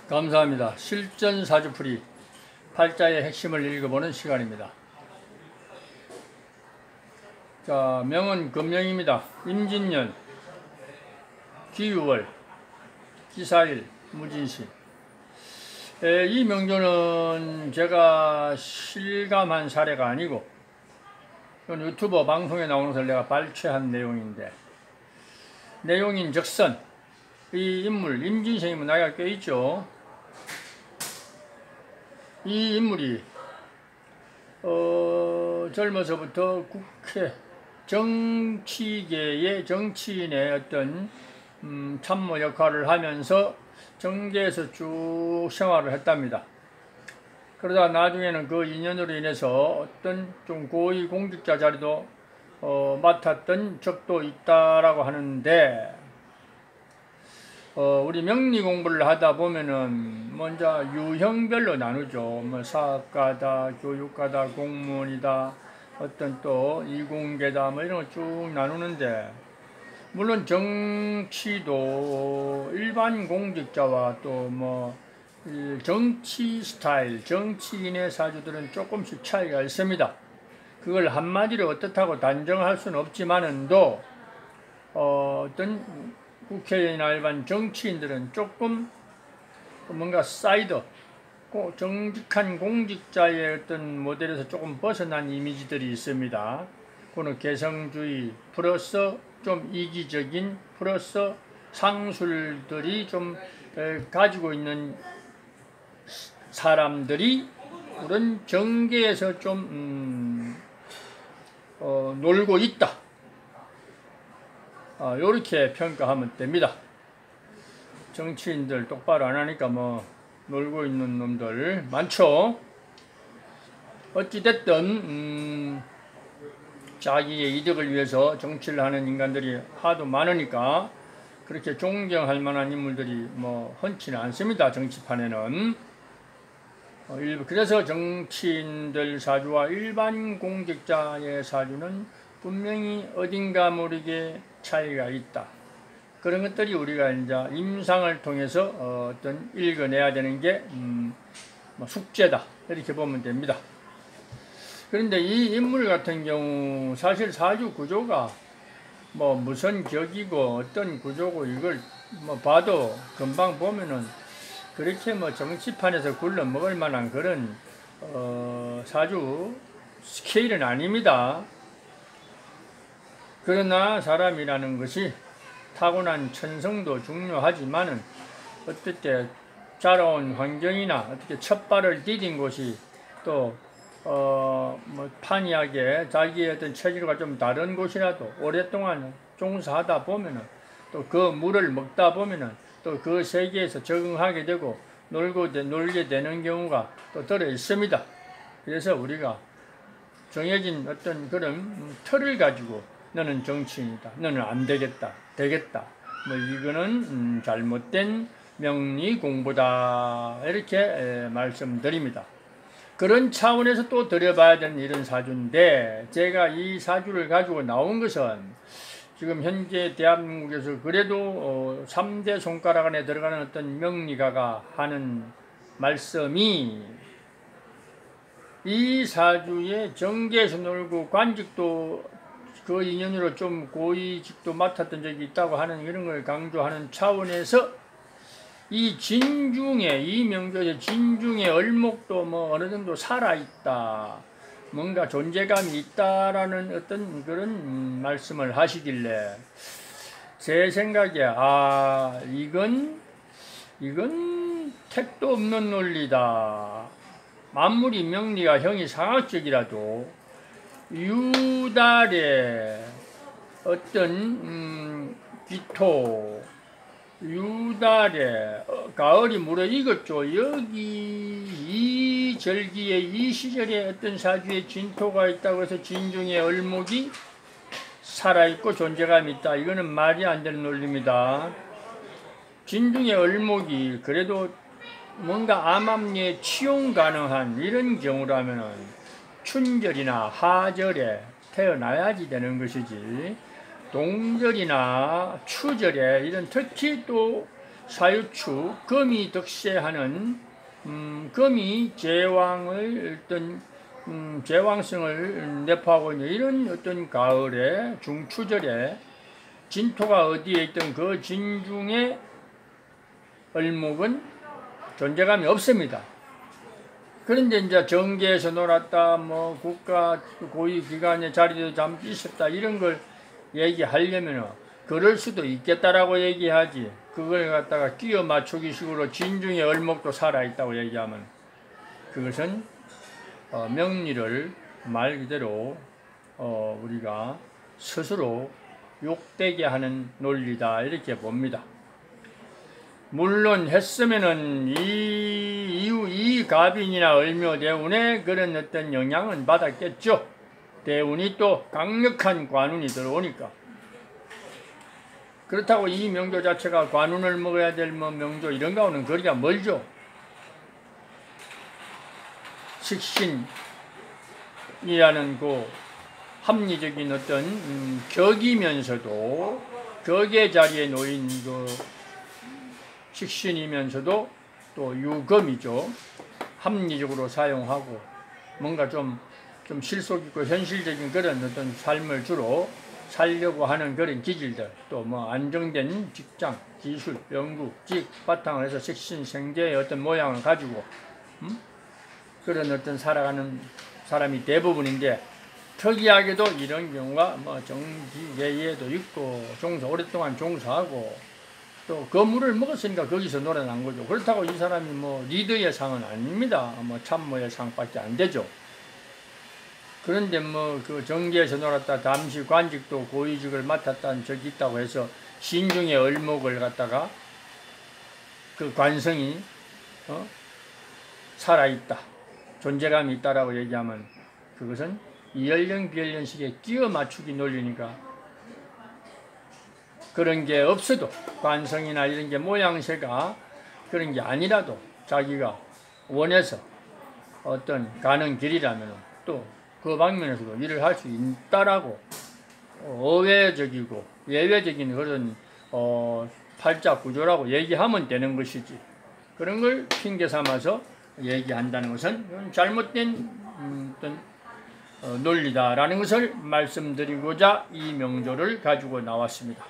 감사합니다. 실전사주풀이 팔자의 핵심을 읽어보는 시간입니다. 자, 명은 금명입니다. 임진년, 기유월, 기사일, 무진시. 이 명조는 제가 실감한 사례가 아니고 유튜버 방송에 나오는 것을 내가 발췌한 내용인데, 내용인 적선 이 인물 임진생이면 나이가 꽤 있죠. 이 인물이 젊어서부터 국회 정치계의 정치인의 어떤 참모 역할을 하면서 정계에서 쭉 생활을 했답니다. 그러다 나중에는 그 인연으로 인해서 어떤 좀 고위 공직자 자리도 맡았던 적도 있다라고 하는데, 우리 명리 공부를 하다 보면은 먼저 유형별로 나누죠. 뭐 사학가다, 교육가다, 공무원이다, 어떤 또 이공계다, 뭐 이런 거 쭉 나누는데, 물론 정치도 일반 공직자와 또 뭐 정치 스타일, 정치인의 사주들은 조금씩 차이가 있습니다. 그걸 한마디로 어떻다고 단정할 수는 없지만은도 어떤 국회의원이나 일반 정치인들은 조금 뭔가 사이드, 정직한 공직자의 어떤 모델에서 조금 벗어난 이미지들이 있습니다. 그거는 개성주의 플러스 좀 이기적인 플러스 상술들이 좀 가지고 있는 사람들이 그런 정계에서 좀 놀고 있다, 요렇게 평가하면 됩니다. 정치인들 똑바로 안 하니까 뭐 놀고 있는 놈들 많죠. 어찌됐든 자기의 이득을 위해서 정치를 하는 인간들이 하도 많으니까 그렇게 존경할 만한 인물들이 뭐 흔치는 않습니다. 정치판에는. 그래서 정치인들 사주와 일반 공직자의 사주는 분명히 어딘가 모르게 차이가 있다. 그런 것들이 우리가 이제 임상을 통해서 어떤 읽어내야 되는 게 숙제다, 이렇게 보면 됩니다. 그런데 이 인물 같은 경우 사실 사주 구조가 뭐 무슨 격이고 어떤 구조고 이걸 뭐 봐도 금방 보면은 그렇게 뭐 정치판에서 굴러 먹을 만한 그런 사주 스케일은 아닙니다. 그러나 사람이라는 것이 타고난 천성도 중요하지만은 어떻게 자라온 환경이나 어떻게 첫 발을 디딘 곳이 또 뭐 판이하게 자기의 어떤 체질과 좀 다른 곳이라도 오랫동안 종사하다 보면은 또 그 물을 먹다 보면은 또 그 세계에서 적응하게 되고 놀게 되는 경우가 또 들어 있습니다. 그래서 우리가 정해진 어떤 그런 틀을 가지고 너는 정치인이다, 너는 안 되겠다, 되겠다, 뭐 이거는 잘못된 명리 공부다, 이렇게 말씀드립니다. 그런 차원에서 또 들여봐야 되는 이런 사주인데, 제가 이 사주를 가지고 나온 것은 지금 현재 대한민국에서 그래도 3대 손가락 안에 들어가는 어떤 명리가가 하는 말씀이, 이 사주의 정계에서 놀고 관직도 그 인연으로 좀 고위직도 맡았던 적이 있다고 하는 이런 걸 강조하는 차원에서 이 진중에, 이 명조의 진중의 얼목도 뭐 어느 정도 살아있다, 뭔가 존재감이 있다라는 어떤 그런 말씀을 하시길래 제 생각에 이건 택도 없는 논리다. 만물이 명리가 형이 상학적이라도 유달의 어떤 기토, 유달의 가을이 물어 익었죠. 여기 이 절기에 이 시절에 어떤 사주에 진토가 있다고 해서 진중의 얼목이 살아있고 존재감이 있다, 이거는 말이 안 되는 논리입니다. 진중의 얼목이 그래도 뭔가 암암리에 치용 가능한 이런 경우라면은 춘절이나 하절에 태어나야지 되는 것이지, 동절이나 추절에 이런 특히 또 사유추 금이 득세하는 금이 제왕을 어떤 제왕성을 내포하고 있는 이런 어떤 가을에 중추절에 진토가 어디에 있던 그 진중의 을목은 존재감이 없습니다. 그런데 이제 정계에서 놀았다, 뭐 국가 고위 기관의 자리도 잠시 있었다 이런 걸 얘기하려면 그럴 수도 있겠다라고 얘기하지. 그걸 갖다가 끼워 맞추기 식으로 진중의 을목도 살아있다고 얘기하면 그것은 명리를 말 그대로 우리가 스스로 욕되게 하는 논리다 이렇게 봅니다. 물론 했으면은 이 갑인이나 을묘 대운에 그런 어떤 영향은 받았겠죠. 대운이 또 강력한 관운이 들어오니까. 그렇다고 이 명조 자체가 관운을 먹어야 될 뭐 명조 이런 거는 거리가 멀죠. 식신이라는 그 합리적인 어떤 격이면서도 격의 자리에 놓인 그 식신이면서도 또 유금이죠. 합리적으로 사용하고 뭔가 좀 실속 있고 현실적인 그런 어떤 삶을 주로 살려고 하는 그런 기질들, 또 뭐 안정된 직장, 기술, 연구, 직 바탕을 해서 식신 생계의 어떤 모양을 가지고 그런 어떤 살아가는 사람이 대부분인데 특이하게도 이런 경우가 뭐 정기예에도 있고 오랫동안 종사하고 또 건물을 먹었으니까 거기서 놀아난 거죠. 그렇다고 이 사람이 뭐 리더의 상은 아닙니다. 뭐 참모의 상밖에 안 되죠. 그런데 뭐 그 정계에서 놀았다 잠시 관직도 고위직을 맡았다는 적이 있다고 해서 신중의 을목을 갖다가 그 관성이 살아있다, 존재감이 있다라고 얘기하면 그것은 이연령 비연령식에 끼워 맞추기 논리니까 그런 게 없어도 관성이나 이런 게 모양새가 그런 게 아니라도 자기가 원해서 어떤 가는 길이라면 또 그 방면에서도 일을 할 수 있다라고 어외적이고 예외적인 그런 팔자 구조라고 얘기하면 되는 것이지 그런 걸 핑계 삼아서 얘기한다는 것은 잘못된 어떤 논리다라는 것을 말씀드리고자 이 명조를 가지고 나왔습니다.